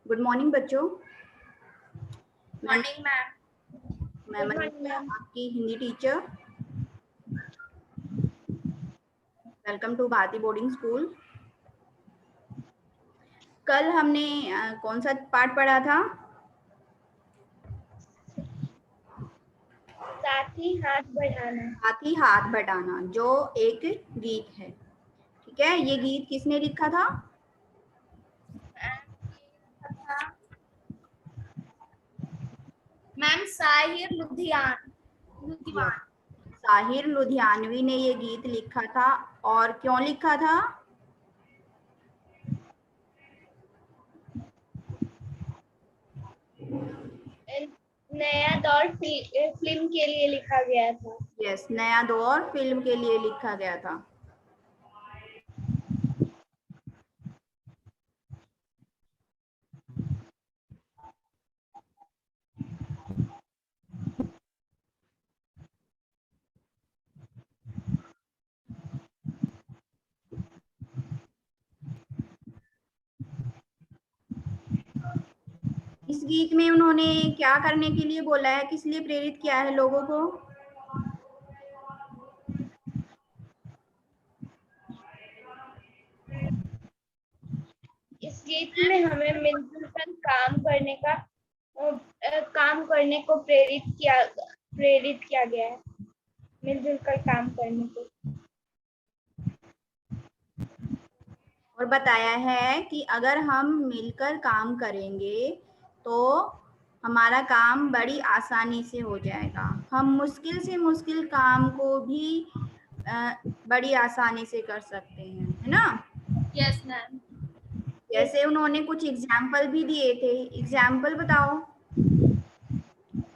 Good morning बच्चों। Morning ma'am. मैं मनीषा, आपकी Hindi teacher. Welcome to Bharati boarding school. कल हमने कौन सा पाठ पढ़ा था? साथी हाथ बढ़ाना। साथी हाथ बटाना, जो एक गीत है। ठीक है, ये गीत किसने लिखा था? मैम साहिर लुधियान। साहिर लुधियानवी ने ये गीत लिखा था। और क्यों लिखा था? नया दौर फिल्म के लिए लिखा गया था। यस, नया दौर फिल्म के लिए लिखा गया था। इस गीत में उन्होंने क्या करने के लिए बोला है, किस लिए प्रेरित किया है लोगों को? इस गीत में हमें मिलजुल कर काम करने को प्रेरित किया गया है। मिलजुल कर काम करने को। और बताया है कि अगर हम मिलकर काम करेंगे तो हमारा काम बड़ी आसानी से हो जाएगा। हम मुश्किल से मुश्किल काम को भी बड़ी आसानी से कर सकते हैं, है ना? Yes ma'am. जैसे उन्होंने कुछ एग्जाम्पल भी दिए थे, एग्जाम्पल बताओ।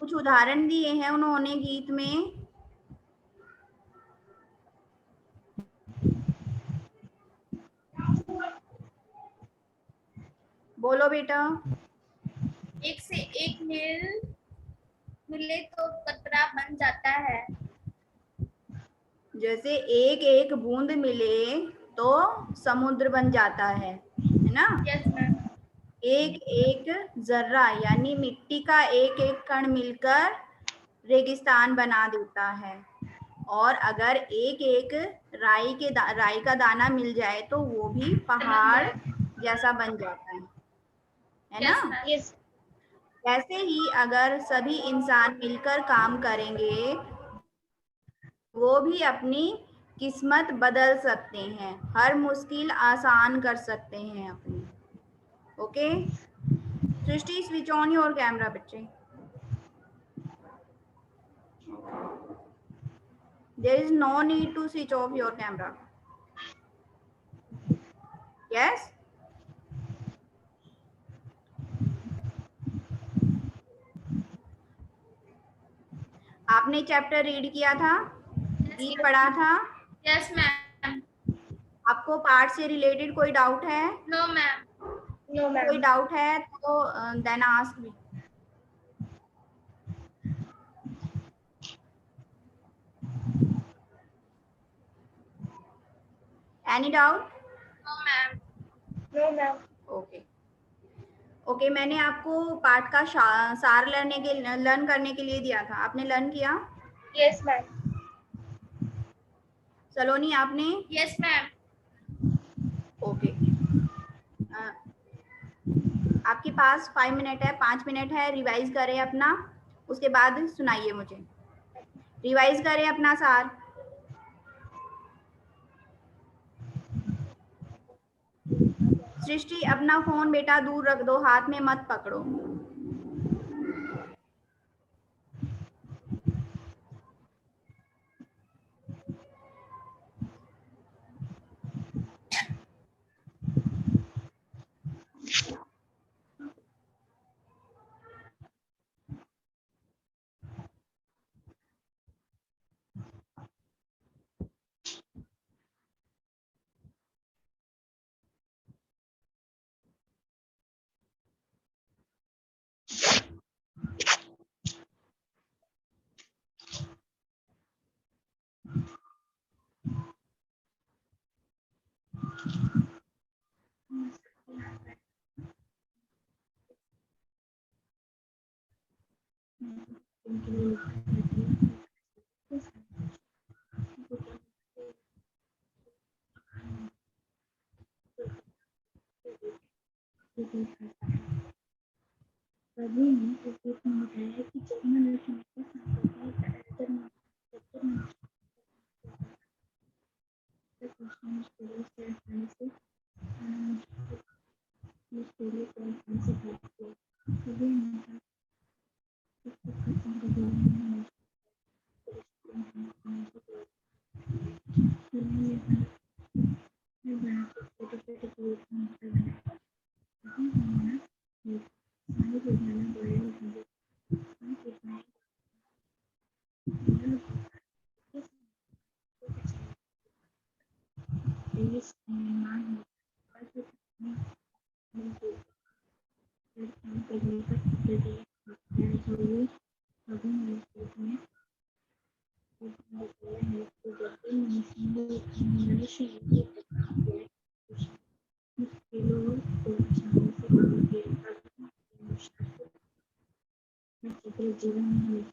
कुछ उदाहरण दिए हैं उन्होंने गीत में। बोलो बेटा। एक से एक मिले तो कतरा बन जाता है। जैसे एक एक बूंद मिले तो समुद्र बन जाता है ना? Yes ma'am. एक एक जर्रा यानी मिट्टी का एक एक कण मिलकर रेगिस्तान बना देता है। और अगर एक एक राई का दाना मिल जाए तो वो भी पहाड़ जैसा बन जाता है ना? यस। ऐसे ही अगर सभी इंसान मिलकर काम करेंगे, वो भी अपनी किस्मत बदल सकते हैं, हर मुश्किल आसान कर सकते हैं अपनी। Okay, Srishti switch on your camera बच्चे। There is no need to switch off your camera. Yes? आपने चैप्टर रीड किया था, गीत पढ़ा था? Yes ma'am. आपको पार्ट से रिलेटेड कोई डाउट है? No ma'am. No ma'am. कोई डाउट है तो then ask me. Any doubt? No ma'am. No ma'am. Okay okay, मैंने आपको पाठ का सार लर्न करने के लिए दिया था, आपने लर्न किया? Yes ma'am. सलोनी आपने? Yes ma'am. ओके, आपके पास 5 मिनट है, 5 मिनट है, रिवाइज करें अपना, उसके बाद सुनाइए मुझे। रिवाइज करें अपना सार। सृष्टि अपना फोन बेटा दूर रख दो, हाथ में मत पकड़ो। कवि ने इस गीत में बताया कि जब मनुष्य को सांप्रदायिक मुश्किलों से आसानी से प्राप्त किया। कवि ने जीवन में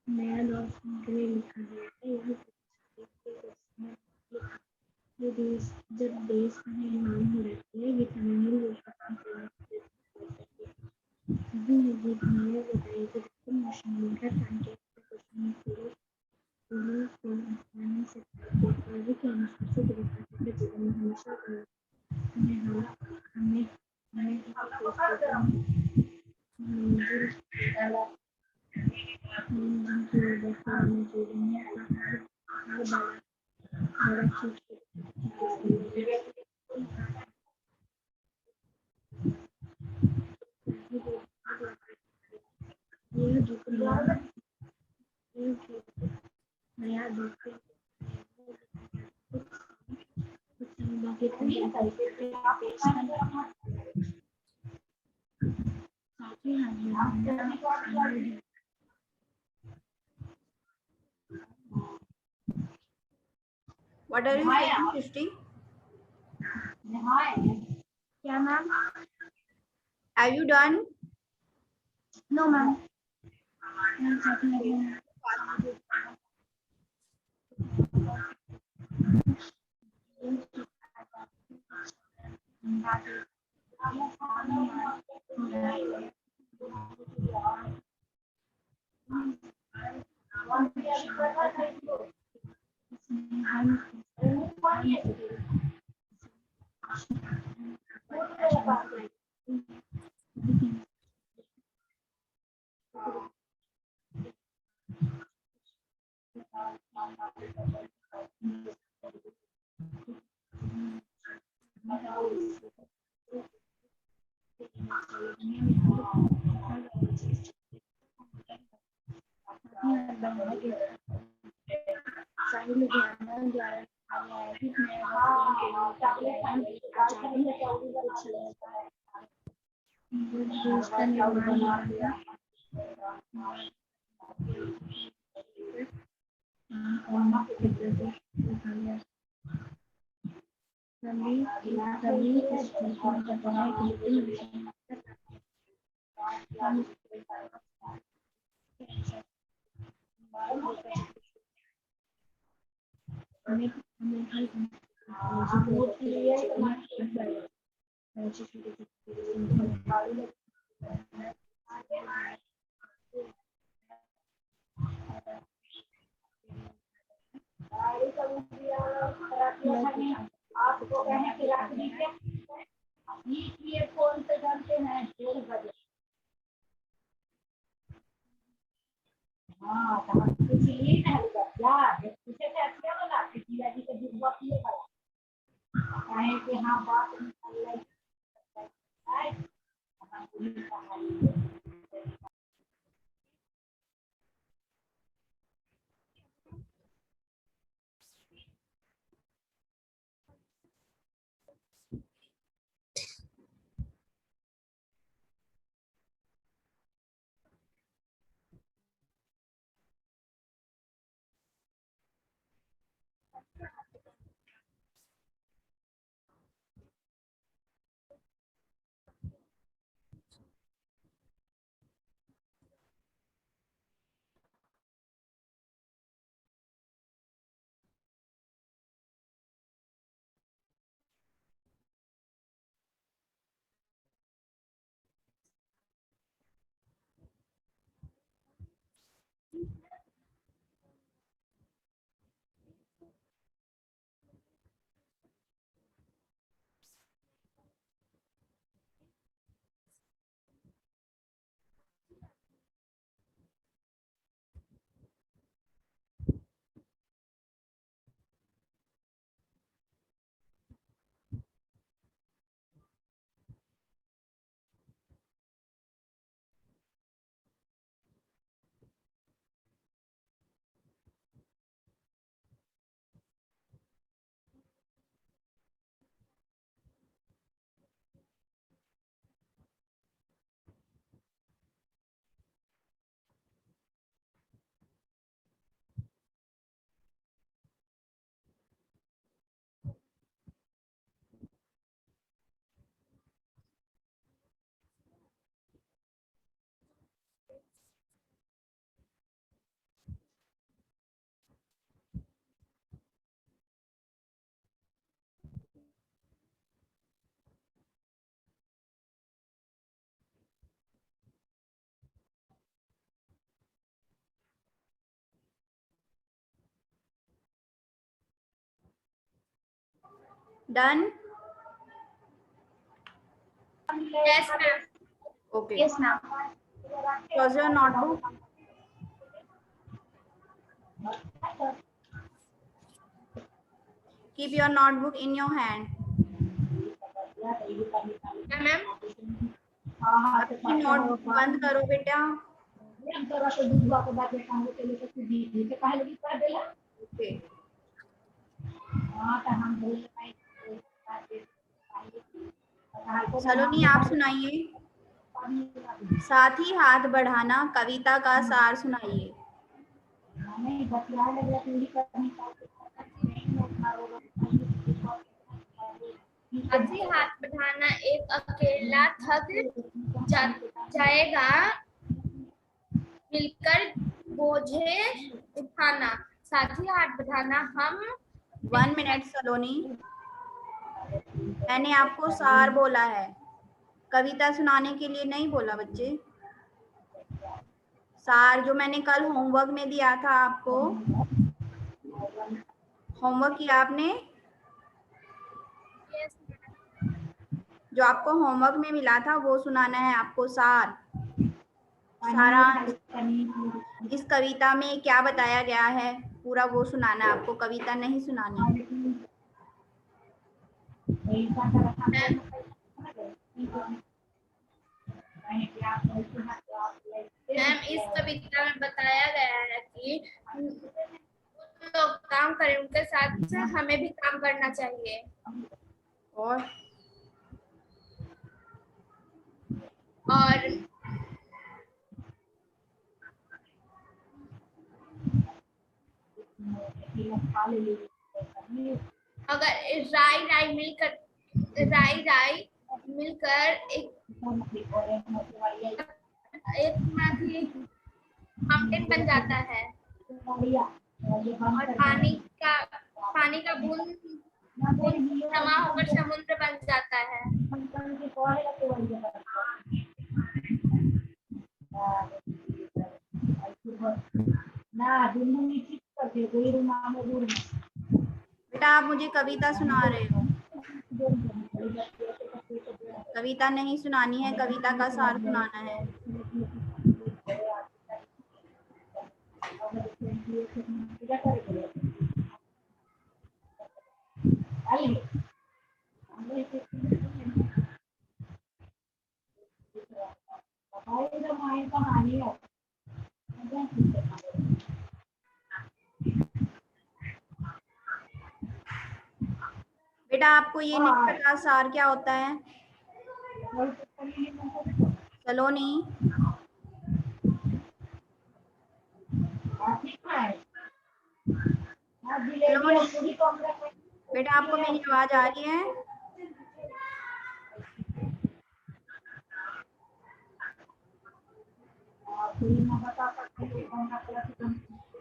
नया लॉस के लिए लिखा गया है। ये देश जब देश का निर्माण हो रहती है विटामिन लोग का काम करने गीत में बताया कि मशीन का काम के आसानी से कार्य के अनुसार से जीवन में हमेशा हमें What are you saying, Srishti? क्या ma'am? Have you done? No ma'am. आपको कहीं की रखनी है ये फोन से करते हैं 1:30 बजे। हाँ तो इसलिए नहीं यार, इसे कैसे बोला Done? Yes, ma'am. Okay. Yes, ma'am. Close your notebook. Keep your notebook in your hand. Yeah, ma'am. अपनी नोटबुक बंद करो बेटा. Okay. सलोनी आप सुनाइए. साथ ही हाथ बढ़ाना कविता का सार सुनाइए. साथी हाथ बढ़ाना एक अकेला थक जाएगा, मिलकर बोझे उठाना. साथी हाथ बढ़ाना हम 1 मिनट सलोनी. मैंने आपको सार बोला है, कविता सुनाने के लिए नहीं बोला बच्चे. सार जो मैंने कल होमवर्क में दिया था आपको, होमवर्क किया आपने? Yes, जो आपको होमवर्क में मिला था वो सुनाना है आपको सार. सारांश. इस कविता में क्या बताया गया है पूरा वो सुनाना है आपको, कविता नहीं सुनानी. मैम इस कविता में बताया गया है कि लोग काम करें, उनके साथ हमें भी काम करना चाहिए. और अगर राई मिलकर एक माउंटेन बन जाता है और पानी का बूंद जमा होकर समुद्र बन जाता है. बेटा आप मुझे कविता सुना रहे हो, कविता नहीं सुनानी है, कविता का सार सुनाना है. बेटा आपको ये नहीं पता सार क्या होता है? सलोनी, सलोनी, बेटा आपको मेरी आवाज आ रही है?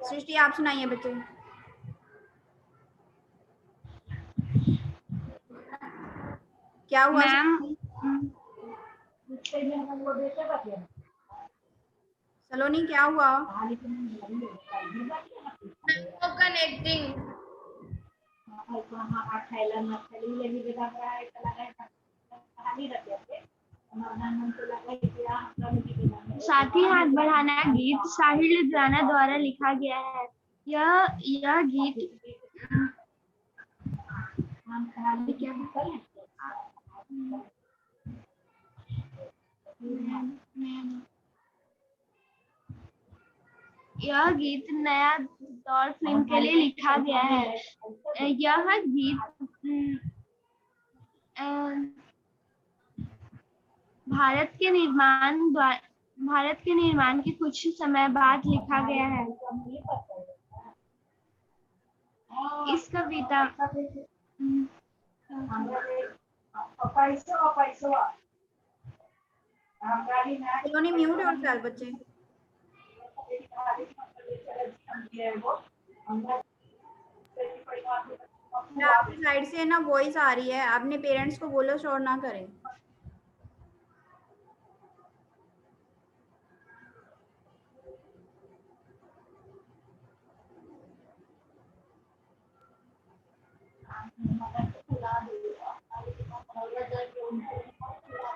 सृष्टि आप सुनाइए बच्चे। क्या हुआ मैम सलोनी, क्या हुआ? कनेक्टिंग साथी हाथ बढ़ाना गीत साहिल लुधियाना द्वारा लिखा गया है। यह गीत यह गीत नया दौर फिल्म के लिए लिखा गया है। यह गीत भारत के निर्माण के कुछ समय बाद लिखा गया है। इस कविता सलोनी म्यूट योरसेल्फ बच्चे। आपकी साइड से ना वॉइस आ रही है, अपने पेरेंट्स को बोलो शोर ना करें।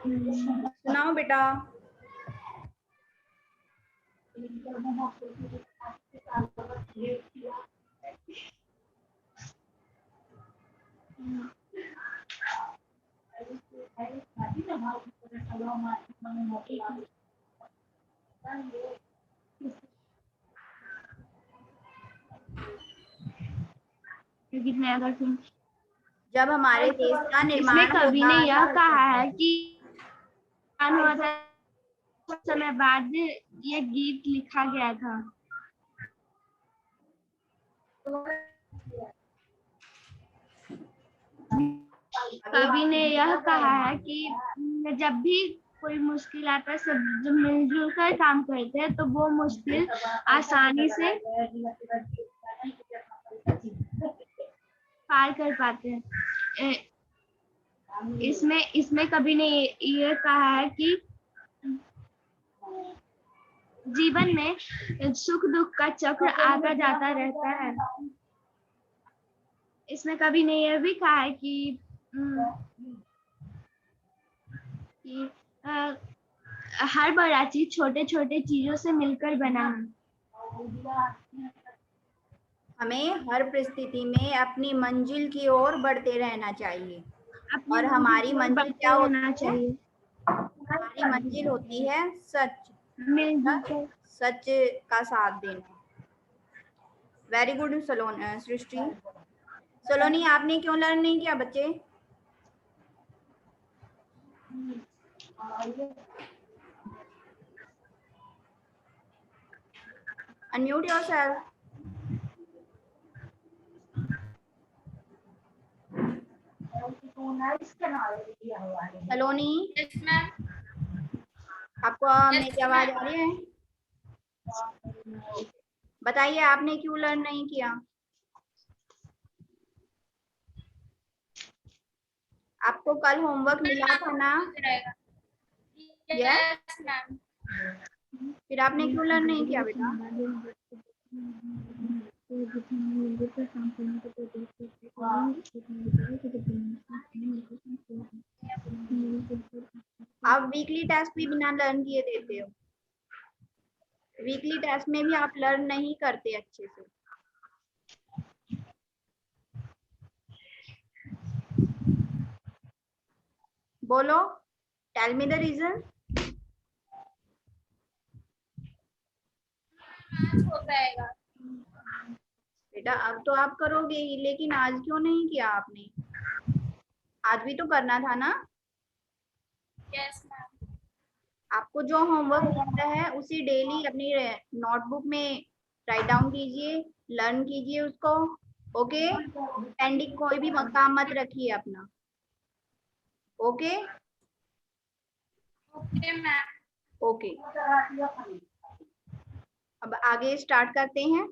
सुनाओ बेटा। जब हमारे देश का इसमें निर्माण कवि ने होता यह कहा है कि कुछ समय बाद यह गीत लिखा गया था। कवि ने यह कहा है कि जब भी कोई मुश्किल आता है सब जब मिलजुल कर काम करते हैं तो वो मुश्किल आसानी से पार कर पाते हैं। इसमें कवि ने यह कहा है कि जीवन में सुख दुख का चक्र आता जाता रहता है। इसमें कवि ने यह भी कहा है कि हर बड़ा चीज छोटे छोटे चीजों से मिलकर बना है। हमें हर परिस्थिति में अपनी मंजिल की ओर बढ़ते रहना चाहिए। और हमारी मंजिल क्या होती है? हमारी मंजिल होती है सच, सच का साथ देना। वेरी गुड सृष्टि। सलोनी आपने क्यों लर्न नहीं किया बच्चे? Unmute yourself. Saloni, yes ma'am आपको मेरी आवाज आ रही है? बताइए आपने क्यों लर्न नहीं किया? आपको कल होमवर्क मिला था ना? यस मैम फिर आपने क्यों लर्न नहीं किया बेटा? आप वीकली टेस्ट भी बिना लर्न किए देते हो। वीकली टेस्ट में भी आप लर्न नहीं करते अच्छे से। बोलो, टेल मी द रीजन। हो जाएगा बेटा अब तो आप करोगे ही, लेकिन आज क्यों नहीं किया आपने? आज भी तो करना था ना। Yes ma'am. आपको जो होमवर्क मिलता है उसी डेली अपनी नोटबुक में राइट डाउन कीजिए, लर्न कीजिए उसको। ओके, पेंडिंग कोई भी काम मत रखिए अपना। Okay okay ma'am. ओके, अब आगे स्टार्ट करते हैं,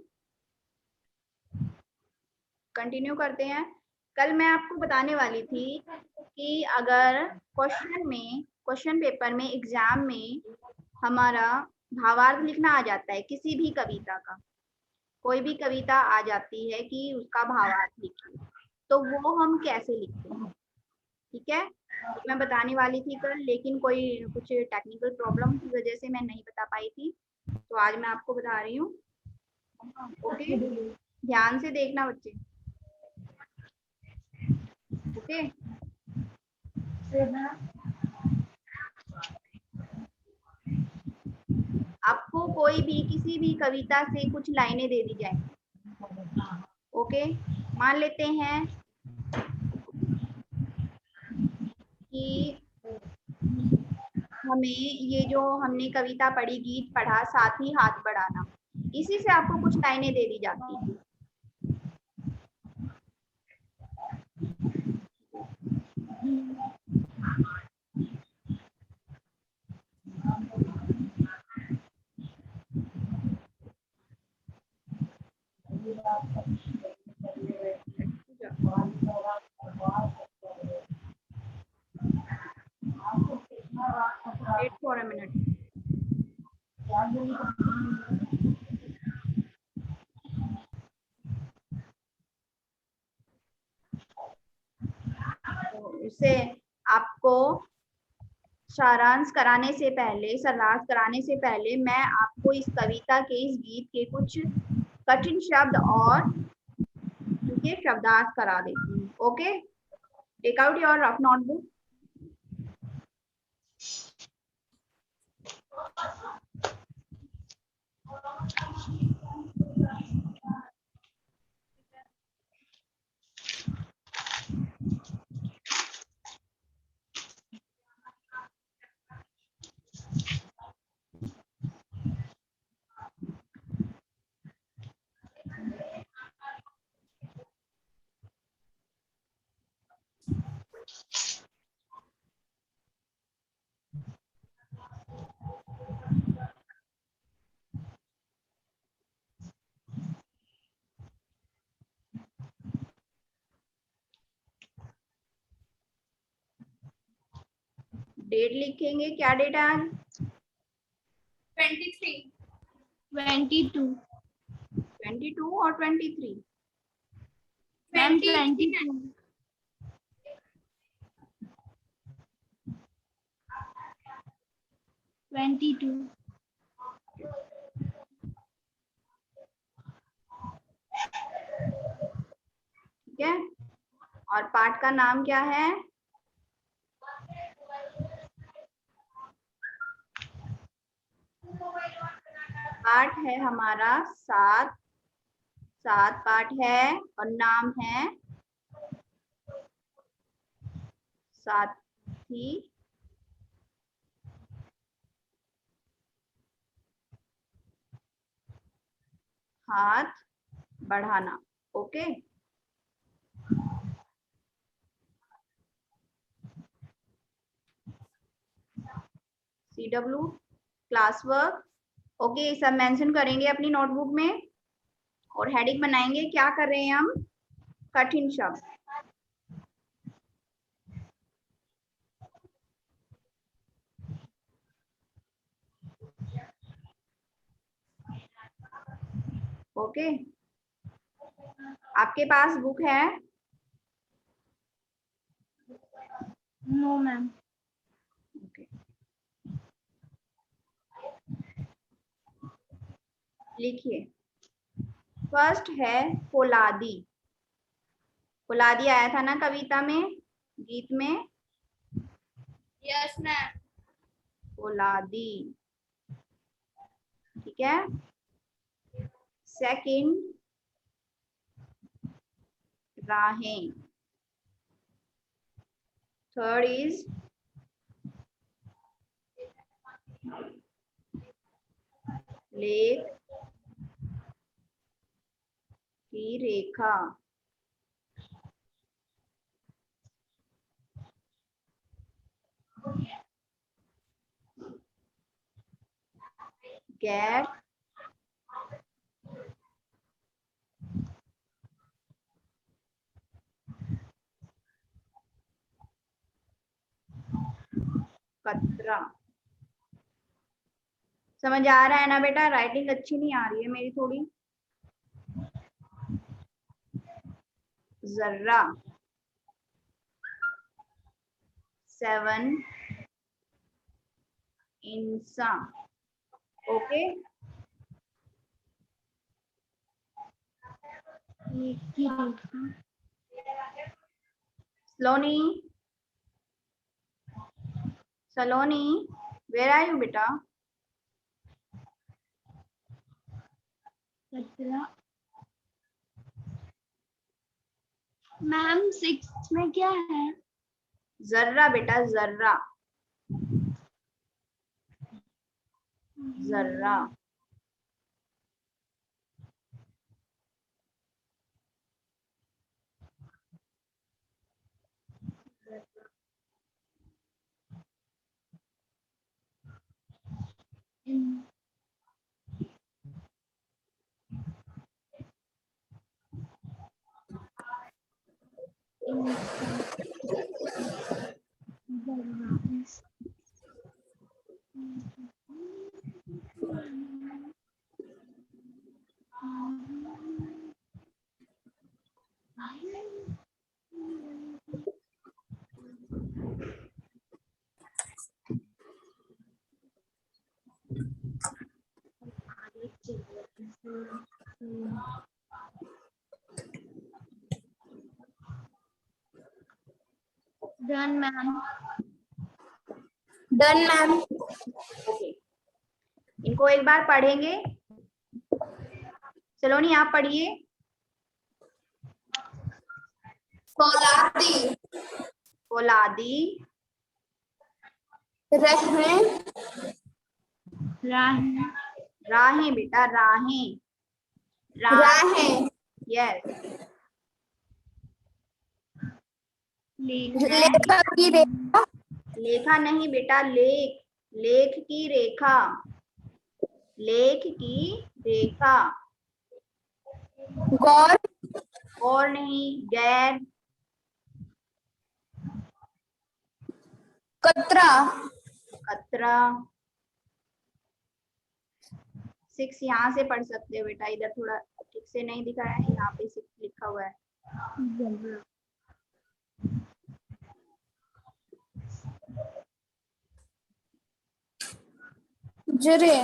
कंटिन्यू करते हैं। कल मैं आपको बताने वाली थी कि अगर क्वेश्चन पेपर में एग्जाम में हमारा भावार्थ लिखना आ जाता है किसी भी कविता का, कोई भी कविता आ जाती है कि उसका भावार्थ लिखिए, तो वो हम कैसे लिखते हैं, ठीक है। तो मैं बताने वाली थी कल, लेकिन कोई कुछ टेक्निकल प्रॉब्लम की वजह से मैं नहीं बता पाई थी, तो आज मैं आपको बता रही हूँ। ओके, ध्यान से देखना बच्चे। ओके, आपको कोई भी किसी भी कविता से कुछ लाइनें दे दी जाएंगी। ओके, मान लेते हैं कि हमें ये जो हमने कविता पढ़ी, गीत पढ़ा, साथ ही हाथ बढ़ाना, इसी से आपको कुछ लाइनें दे दी जाती हैं। Wait for a minute. तो इससे आपको सारांश कराने से पहले, सारांश कराने से पहले मैं आपको इस कविता के, इस गीत के कुछ कठिन शब्द और उनके शब्दार्थ करा देती हूँ। Okay, take out your rough notebook. Date लिखेंगे, क्या डेट है आज? 23। 22 22 और 23? मैम 22 22 ठीक है, और पाठ का नाम क्या है? पाठ है हमारा 7, 7 पाठ है और नाम है साथी हाथ बढ़ाना। Okay, CW class work. Okay, सब मेंशन करेंगे अपनी नोटबुक में और हेडिंग बनाएंगे। क्या कर रहे हैं हम? कठिन शब्द। ओके, आपके पास बुक है? No ma'am. ओके, लिखिए। फर्स्ट है फौलादी। फौलादी आया था ना कविता में, गीत में? Yes ma'am. फौलादी, ठीक है। सेकंड, राहें। थर्ड इज लेख की रेखा। गैर कतरा। समझ आ रहा है ना बेटा? राइटिंग अच्छी नहीं आ रही है मेरी थोड़ी। जर्रा 7 Insha. Okay, Saloni, Saloni, where are you बेटा? मैम 6 में क्या है? जर्रा बेटा, जर्रा, जर्रा। Done ma'am. Done ma'am. Okay, इनको एक बार पढ़ेंगे। सलोनी आप पढ़िए। फौलादी, फौलादी, रहें, राहें, राहें बेटा, राहें, राहें, यस। लेखा की रेखा, लेखा नहीं बेटा, लेख, लेख की रेखा, लेख की रेखा। गौर, और नहीं, गैर, कतरा, कतरा। 6 यहाँ से पढ़ सकते हो बेटा, इधर थोड़ा ठीक से नहीं दिखाया है, यहाँ पे 6 लिखा हुआ है। जरे,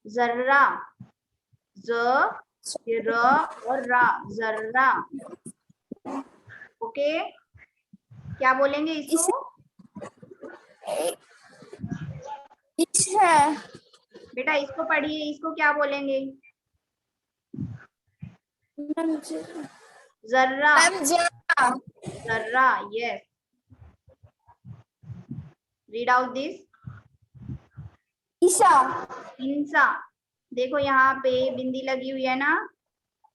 जर्रा, ज, र और रा, जर्रा। ओके, क्या बोलेंगे इसको? इस है बेटा इसको पढ़िए, इसको क्या बोलेंगे? जर्रा, मैम, जरा, जर्रा, yes. Read out this. Isha, Insha. देखो यहाँ पे बिंदी लगी हुई है ना,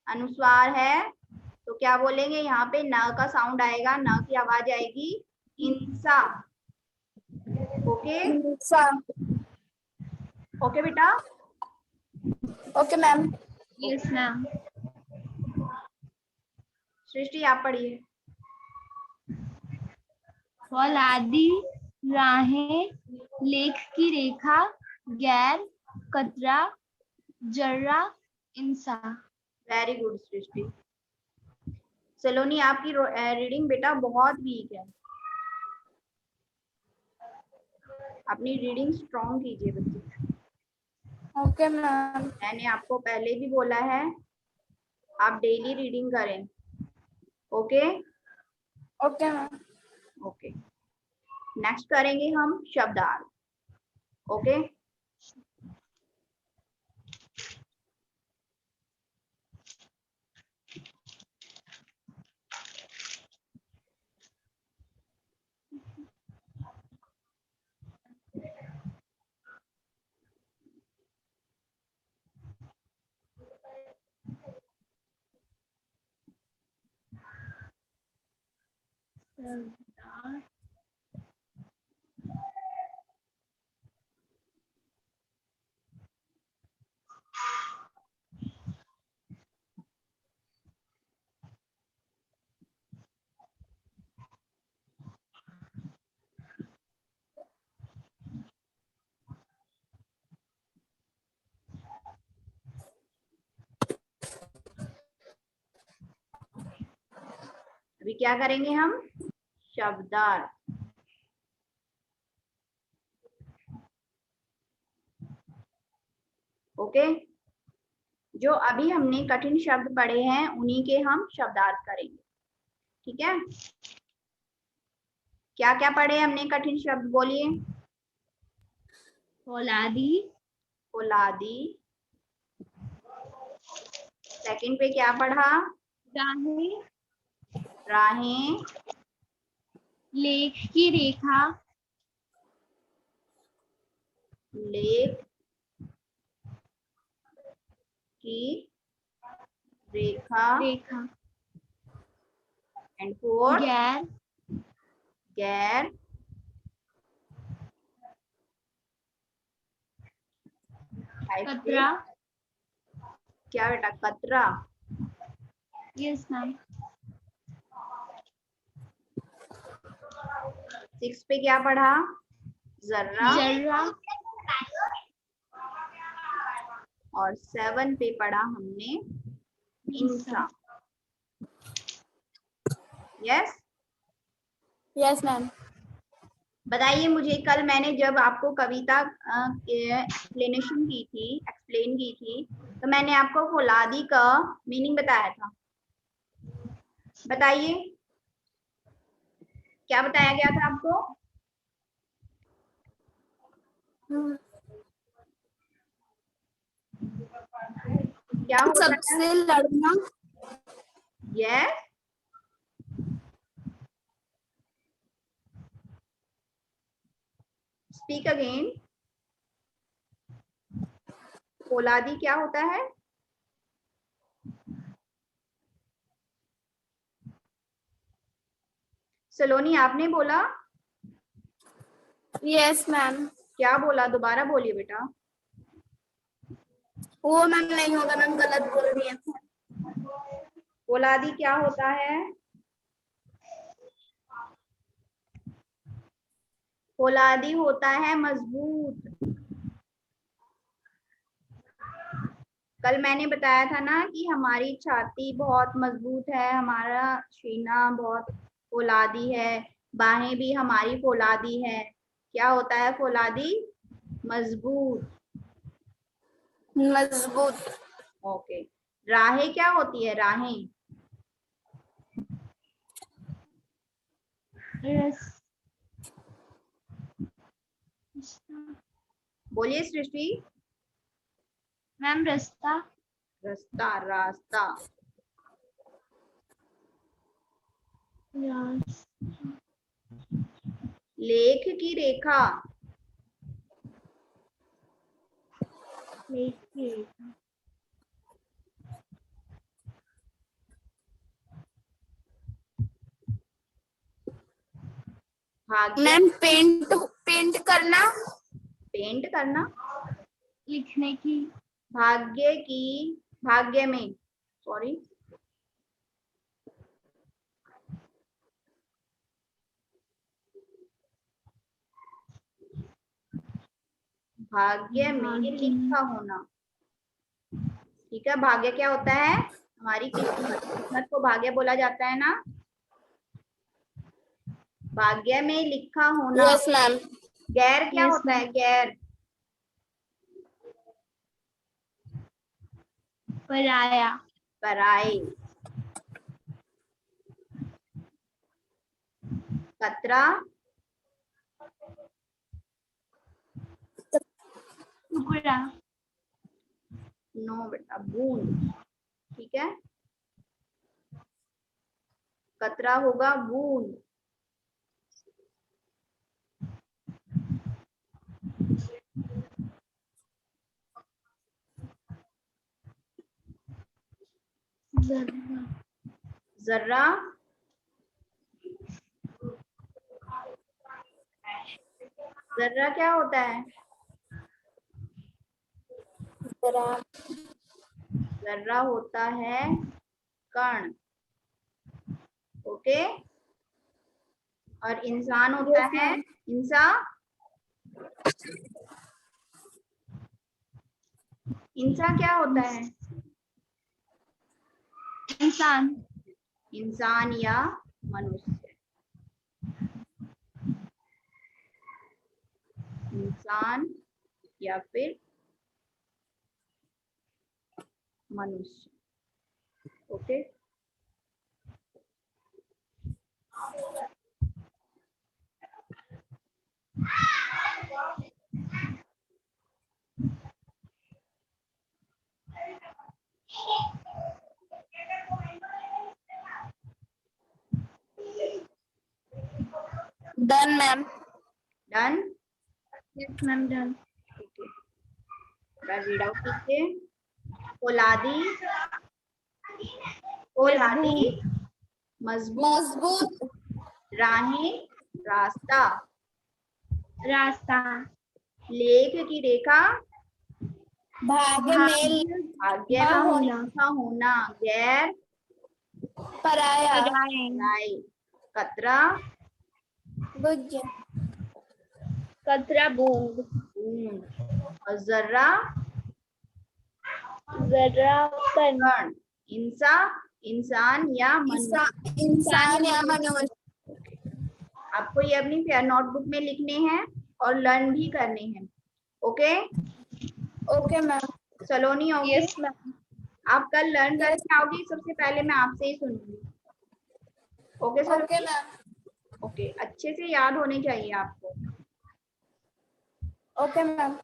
अनुस्वार है, तो क्या बोलेंगे? यहाँ पे न का साउंड आएगा, न की आवाज आएगी, इंसा। ओके, इंसा। ओके बेटा। Okay ma'am. Yes ma'am. Srishti आप पढ़िए। फौलादी, राहें, लेख की रेखा, गैर, कतरा, जर्रा, इंसा। वेरी गुड सृष्टि। सलोनी आपकी रीडिंग बेटा बहुत वीक है, अपनी रीडिंग स्ट्रॉन्ग कीजिए बच्चे। Okay ma'am. मैंने आपको पहले भी बोला है, आप डेली रीडिंग करें। Okay, okay ma'am. Okay. Next करेंगे हम शब्दार्थ। ओके, शब्दार, अभी क्या करेंगे हम? शब्दार। ओके, जो अभी हमने कठिन शब्द पढ़े हैं उन्हीं के हम शब्दार्थ करेंगे। ठीक है, क्या क्या पढ़े हमने कठिन शब्द? बोलिए। फौलादी, फौलादी। सेकंड पे क्या पढ़ा? राहें, राहें। लेख की रेखा, लेख की रेखा। रेखा, एंड फोर्थ गैर, गैर। कतरा, क्या बेटा? कतरा। यस मैम, 6 पे क्या पढ़ा? जर्रा। जर्रा, और 7 पे पढ़ा हमने इंसान। Yes yes ma'am. बताइए मुझे, कल मैंने जब आपको कविता एक्सप्लेन की थी तो मैंने आपको फौलादी का मीनिंग बताया था। बताइए क्या बताया गया था आपको? क्या होता है? सबसे लड़ना। Yes, speak again. फौलादी क्या होता है? सलोनी आपने बोला? Yes ma'am. क्या बोला? दोबारा बोलिए बेटा। वो मैम नहीं होगा, मैम गलत बोल रही है। फौलादी क्या होता है? फौलादी होता है मजबूत। कल मैंने बताया था ना कि हमारी छाती बहुत मजबूत है, हमारा सीना बहुत फौलादी है, बाहें भी हमारी फौलादी है। क्या होता है फौलादी? मजबूत। मजबूत। ओके, राहें क्या होती है? राहें बोलिए सृष्टि। मैम रास्ता, रास्ता। रास्ता। लेख की रेखा। लेख की रेखा, भाग्य। मैम पेंट पेंट करना। पेंट करना। लिखने की, भाग्य की। भाग्य में, सॉरी, भाग्य में लिखा होना। ठीक है, भाग्य क्या होता है? हमारी किस्मत। किस्मत को भाग्य बोला जाता है ना। भाग्य में लिखा होना। Yes ma'am. गैर क्या Yes, होता है? गैर। पराया, पराई। कतरा। टुकड़ा, नो बेटा, बूंद। ठीक है, कतरा होगा बूंद। जर्रा, जर्रा। जर्रा क्या होता है? जर्रा होता है कण। ओके। और इंसान होता है इंसान। इंसान क्या होता है? इंसान। इंसान या मनुष्य। इंसान या फिर मनुष्य। Okay. Done ma'am. Done. Yes ma'am done. Read out कीजिए। औलादी। औलादी मजबूत। राहें रास्ता। रास्ता। लेख की रेखा भाग्य मेल भाग्य का में होना। लिखा होना। गैर पराया राय। कतरा बुझ कतरा बूंद। और जर्रा जर्रा कण। कण। इंसान या मनुष्य। इंसान या मनुष्य। आपको ये अपनी नोटबुक में लिखने हैं और लर्न भी करने हैं। Okay. Okay ma'am. Saloni okay. Yes ma'am. आप कल लर्न करके आओगी, सबसे पहले मैं आपसे ही सुनूंगी। Okay Saloni. Okay ma'am. Okay, अच्छे से याद होने चाहिए आपको। Okay ma'am.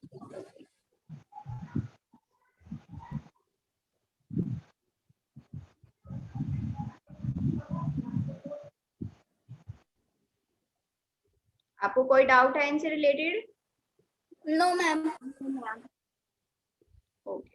आपको कोई डाउट है इनसे रिलेटेड? No ma'am. ओके।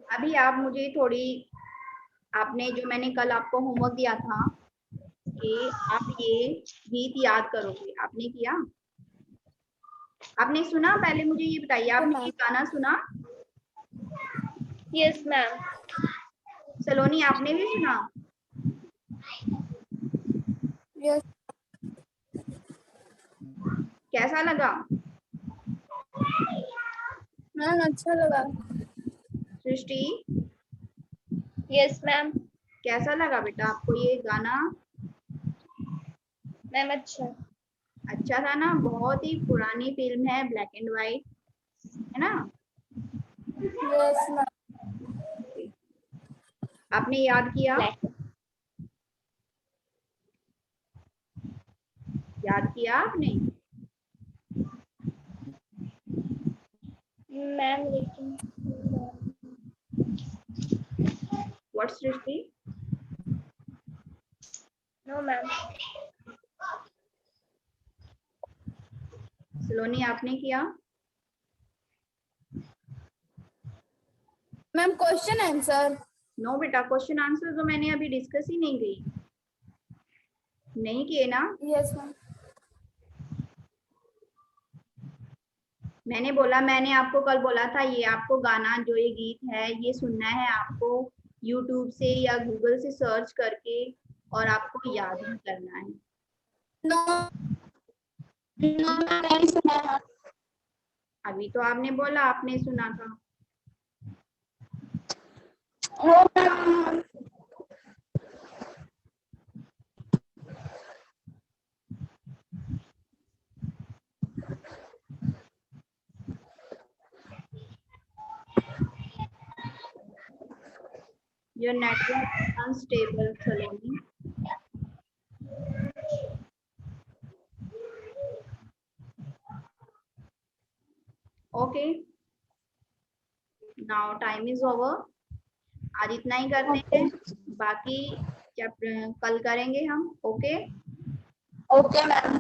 अभी आप मुझे थोड़ी, आपने जो मैंने कल आपको होमवर्क दिया था कि आप ये गीत याद करोगे, आपने किया? आपने सुना? पहले मुझे ये बताइए, आपने ये गाना सुना? Yes ma'am. सलोनी आपने भी सुना? यस कैसा लगा? मैम अच्छा लगा। सृष्टि यस मैम। कैसा लगा बेटा आपको ये गाना? मैम अच्छा। अच्छा था ना? बहुत ही पुरानी फिल्म है, ब्लैक एंड वाइट है ना? Yes ma'am. आपने याद किया? याद किया आपने? मैम लेकिन what Srishti? No ma'am. Saloni आपने किया? Ma'am question answer. नो बेटा, क्वेश्चन आंसर तो मैंने अभी डिस्कस ही नहीं की, नहीं किए ना? Yes ma'am. मैंने बोला, मैंने आपको कल बोला था ये आपको गाना, जो ये गीत है ये सुनना है आपको यूट्यूब से या गूगल से सर्च करके, और आपको याद भी करना है। नो नहीं सुना। अभी तो आपने बोला आपने सुना था। Your network is unstable, Saloni. Okay, now time is over. आज इतना ही करते हैं, बाकी चैप्टर कल करेंगे हम। Okay okay ma'am.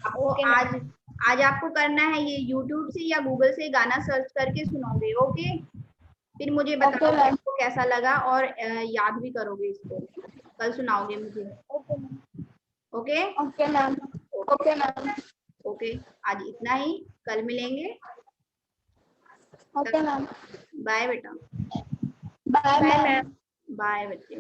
आपको आज आपको करना है ये YouTube से या गूगल से गाना सर्च करके सुनोगे। ओके, फिर मुझे बताओ कि आपको कैसा लगा और याद भी करोगे इसको, कल सुनाओगे मुझे। Okay okay ma'am. Okay ma'am. Okay, आज इतना ही, कल मिलेंगे। Okay ma'am. बाय बेटा। Bye ma'am. बाय बच्चे।